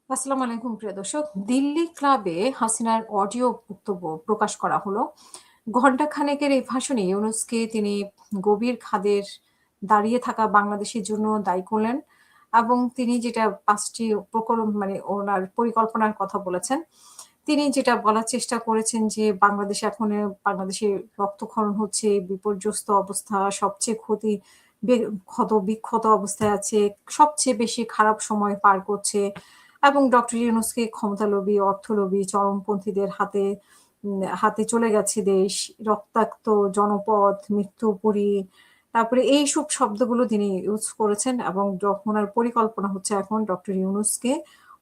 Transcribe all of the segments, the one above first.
আসসালামু আলাইকুম প্রিয় দর্শক। দিল্লি ক্লাবে হাসিনার অডিও বক্তব্য প্রকাশ করা হলো। ঘণ্টা খানেকের এই ভাষণে ইউনূসকে তিনি গভীর খাদের দাঁড়িয়ে থাকা বাংলাদেশের জন্য দায়ী করলেন এবং তিনি যেটা ৫ টি মানে ওনার পরিকল্পনার কথা বলেছেন। তিনি যেটা বলার চেষ্টা করেছেন যে বাংলাদেশে রক্তক্ষরণ হচ্ছে, বিপর্যস্ত অবস্থা, সবচেয়ে বিক্ষত অবস্থায় আছে, সবচেয়ে বেশি খারাপ সময় পার করছে। এবং ডক্টর ইউনূসকে ক্ষমতালোভী, অর্থলোভী চরমপন্থীদের হাতে চলে গেছে দেশ। রক্তাক্ত জনপদ, মৃত্যুপুরী, তারপরে এইসব শব্দগুলো তিনি ইউজ করেছেন এবং উনার পরিকল্পনা হচ্ছে এখন ডক্টর ইউনূসকে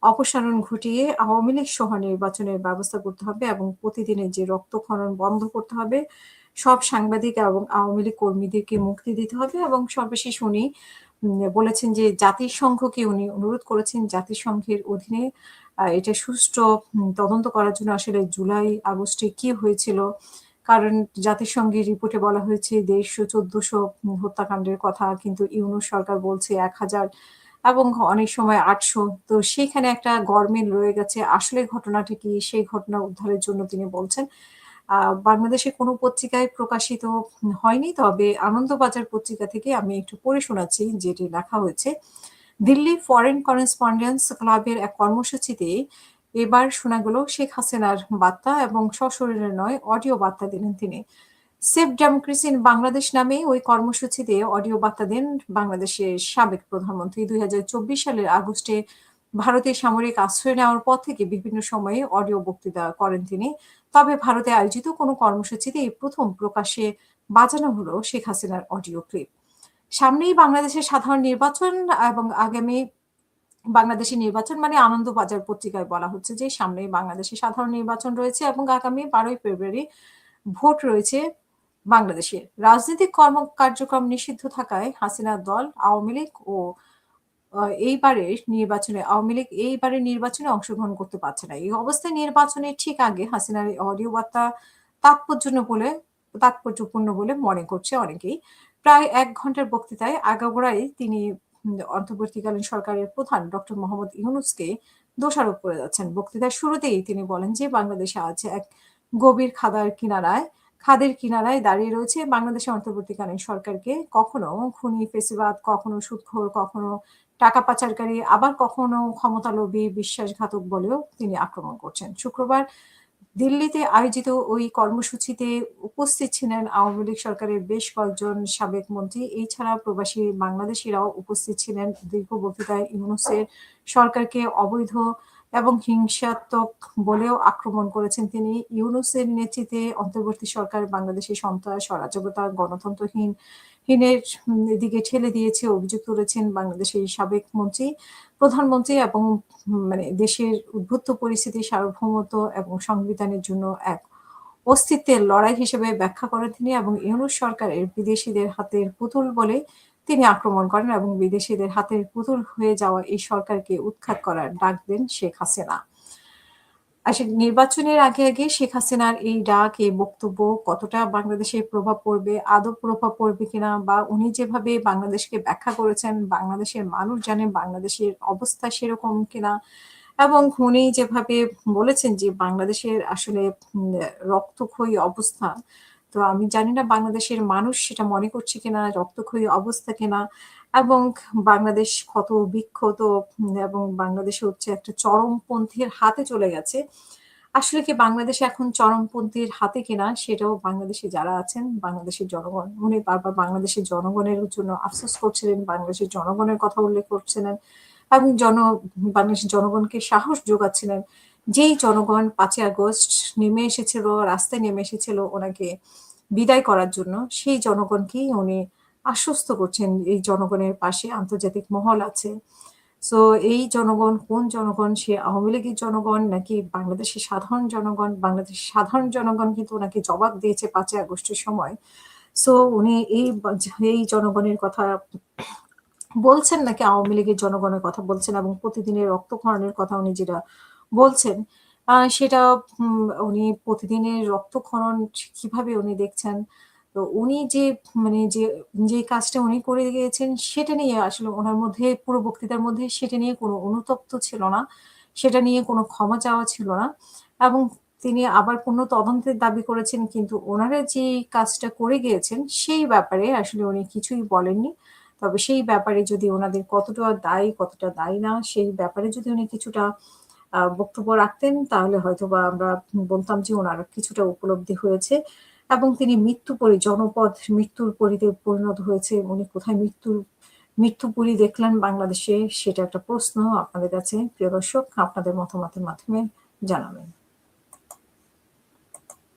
অপসারণ ঘটিয়ে আওয়ামী লীগ সহ নির্বাচনের ব্যবস্থা করতে হবে এবং প্রতিদিনের যে রক্তক্ষরণ বন্ধ করতে হবে। সব সাংবাদিক এবং আওয়ামী লীগ কর্মীদেরকে মুক্তি দিতে হবে এবং সর্বশেষ উনি বলেছেন যে জাতিসংঘকে উনি অনুরোধ করেছেন জাতিসংঘের অধীনে এটা সুষ্ঠু তদন্ত করার জন্য আসলে জুলাই আগস্টে কি হয়েছিল। কারণ জাতিসংঘের রিপোর্টে বলা হয়েছে ১৫০-১৪০০ হত্যাকাণ্ডের কথা। কিন্তু ইউনূস সরকার বলছে ১,০০০ এবং অনেক সময় ৮০০। তো সেখানে একটা গরমিল রয়ে গেছে। আসলে ঘটনাটা কি? সেই ঘটনা উদ্ধারের জন্য তিনি বলছেন। আ বাংলাদেশে কোনো পত্রিকায় প্রকাশিত হয়নি। তবে আনন্দবাজার পত্রিকা থেকে আমি একটু পড়ে শোনাচ্ছি যেটি লেখা হয়েছে। দিল্লি ফরেন করেসপন্ডেন্স ক্লাবের এক কর্মসূচিতে এবার শোনা গেল শেখ হাসিনার বার্তা এবং সশরীরে নয় অডিও বার্তা দিলেন তিনি। সেভ ডেমোক্রেসি ইন বাংলাদেশ নামে ওই কর্মসূচিতে অডিও বার্তা দেন বাংলাদেশের সাবেক প্রধানমন্ত্রী। ২০২৪ সালের আগস্টে ভারতে সামরিক আশ্রয় নেওয়ার পর থেকে বিভিন্ন সময়ে অডিও বক্তৃতা করেন তিনি। তবে ভারতে আয়োজিত কোনো কর্মসূচিতে এই ১ম প্রকাশ্যে বাজানো হলো শেখ হাসিনার অডিও ক্লিপ। সামনেই বাংলাদেশের সাধারণ নির্বাচন এবং আগামী বাংলাদেশের নির্বাচন মানে আনন্দবাজার পত্রিকায় বলা হচ্ছে যে সামনেই বাংলাদেশে সাধারণ নির্বাচন রয়েছে এবং আগামী ১২ই ফেব্রুয়ারি ভোট রয়েছে বাংলাদেশে। রাজনৈতিক কার্যক্রম নিষিদ্ধ থাকায় হাসিনার দল আওয়ামী লীগ ও আ এইবারের নির্বাচনে অংশগ্রহণ করতে পারছে না। এই অবস্থায় নির্বাচনের ঠিক আগে হাসিনার এই অডিও বার্তা তাৎপর্যপূর্ণ বলে তাৎপর্যপূর্ণ বলে মনে করছে অনেকেই। প্রায় ১ ঘন্টার বক্তৃতায় আগাগোড়াই তিনি অন্তর্বর্তীকালীন সরকারের প্রধান ডক্টর মোহাম্মদ ইউনূসকে দোষারোপ করে যাচ্ছেন। বক্তৃতার শুরুতেই তিনি বলেন যে বাংলাদেশে আজ এক গভীর খাদের কিনারায় দাঁড়িয়ে রয়েছে। বাংলাদেশের অন্তর্বর্তীকালীন সরকারকে কখনো খুনি ফেসিবাদ, কখনো সুদখোর, কখনো টাকা পাচারকারী, আবার কখনো ক্ষমতালোভী, বিশ্বাসঘাতক বলেও তিনি আক্রমণ করছেন। শুক্রবার দিল্লিতে আয়োজিত ওই কর্মসূচিতে উপস্থিত ছিলেন আওয়ামী লীগ সরকারের বেশ কয়েকজন সাবেক মন্ত্রী। এছাড়া প্রবাসী বাংলাদেশিরাও উপস্থিত ছিলেন। দীর্ঘ বক্তৃতায় ইউনূসের সরকারকে অবৈধ এবং হিংসাত্মক বলেও আক্রমণ করেছেন তিনি। ইউনূসের নেতৃত্বে অন্তর্বর্তী সরকার বাংলাদেশের সন্ত্রাস, অরাজকতা, হীনের দিকে ঠেলে দিয়েছে অভিযোগ তুলেছেন বাংলাদেশের সাবেক প্রধানমন্ত্রী এবং মানে দেশের উদ্ভূত পরিস্থিতি সার্বভৌমত্ব এবং সংবিধানের জন্য এক অস্তিত্বের লড়াই হিসেবে ব্যাখ্যা করেন তিনি এবং ইউনূস সরকারের বিদেশিদের হাতের পুতুল বলে তিনি আক্রমণ করেন এবং বিদেশিদের হাতের পুতুল হয়ে যাওয়া এই সরকারকে উৎখাত করার ডাক দেন শেখ হাসিনা। আসলে নির্বাচনের আগে শেখ হাসিনার এই ডাক, এই বক্তব্য কতটা বাংলাদেশে প্রভাব পড়বে, আদৌ প্রভাব পড়বে কিনা বা উনি যেভাবে বাংলাদেশকে ব্যাখ্যা করেছেন, বাংলাদেশের মানুষ জানে বাংলাদেশের অবস্থা সেরকম কিনা এবং উনি যেভাবে বলেছেন যে বাংলাদেশের আসলে রক্তক্ষয়ী অবস্থা। তো আমি জানি না বাংলাদেশের মানুষ সেটা মনে করছে কিনা, রক্তক্ষয়ী অবস্থা কিনা এবং বাংলাদেশ কত বিক্ষত এবং বাংলাদেশে হচ্ছে একটা চরমপন্থীর হাতে চলে গেছে। আসলে কি বাংলাদেশ এখন চরমপন্থীর হাতে কিনা সেটাও বাংলাদেশে যারা আছেন, বাংলাদেশের জনগণ উনি বারবার বাংলাদেশের জনগণের জন্য আফসোস করছিলেন, বাংলাদেশের জনগণের কথা উল্লেখ করছিলেন এবং বাংলাদেশের জনগণকে সাহস যোগাচ্ছিলেন। যেই জনগণ ৫ই আগস্ট রাস্তায় নেমে এসেছিল ওনাকে বিদায় করার জন্য, সেই জনগণকেই উনি আশ্বস্ত করছেন এই জনগণের পাশে আন্তর্জাতিক মহল আছে। সো এই জনগণ কোন জনগণ? সে আওয়ামী লীগের জনগণ নাকি বাংলাদেশের সাধারণ জনগণ? বাংলাদেশের সাধারণ জনগণ কিন্তু উনাকে জবাব দিয়েছে ৫ই আগস্টের সময়। সো উনি এই জনগণের কথা বলছেন নাকি আওয়ামী লীগের জনগণের কথা বলছেন এবং প্রতিদিনের রক্তক্ষরণের কথা উনি যেটা বলছেন, সেটা উনি প্রতিদিনের রক্তক্ষরণ কিভাবে উনি দেখছেন? তো উনি যে মানে যে কাজটা উনি করে গিয়েছেন সেটা নিয়ে আসলে উনার মধ্যে পুরো বক্তৃতার মধ্যে সেটা নিয়ে কোনো অনুতপ্ত ছিল না। সেটা নিয়ে কোনো ক্ষমা চাওয়া ছিল না এবং তিনি আবার পুনঃ তদন্তের দাবি করেছেন কিন্তু উনারা যে কাজটা করে গিয়েছেন সেই ব্যাপারে আসলে উনি কিছুই বলেননি। তবে সেই ব্যাপারে যদি উনাদের কতটা দায়ী, কতটা দায়ী না সেই ব্যাপারে যদি উনি কিছুটা বক্তব্য রাখতেন তাহলে হয়তোবা আমরা বলতাম যে উনার কিছুটা উপলব্ধি হয়েছে এবং তিনি জনপদ মৃত্যুর পরিতে পরিণত হয়েছে। উনি কোথায় মৃত্যুপুরী দেখলেন বাংলাদেশে সেটা একটা প্রশ্ন আপনাদের কাছে প্রিয় দর্শক আপনাদের মতামতের মাধ্যমে জানাবেন।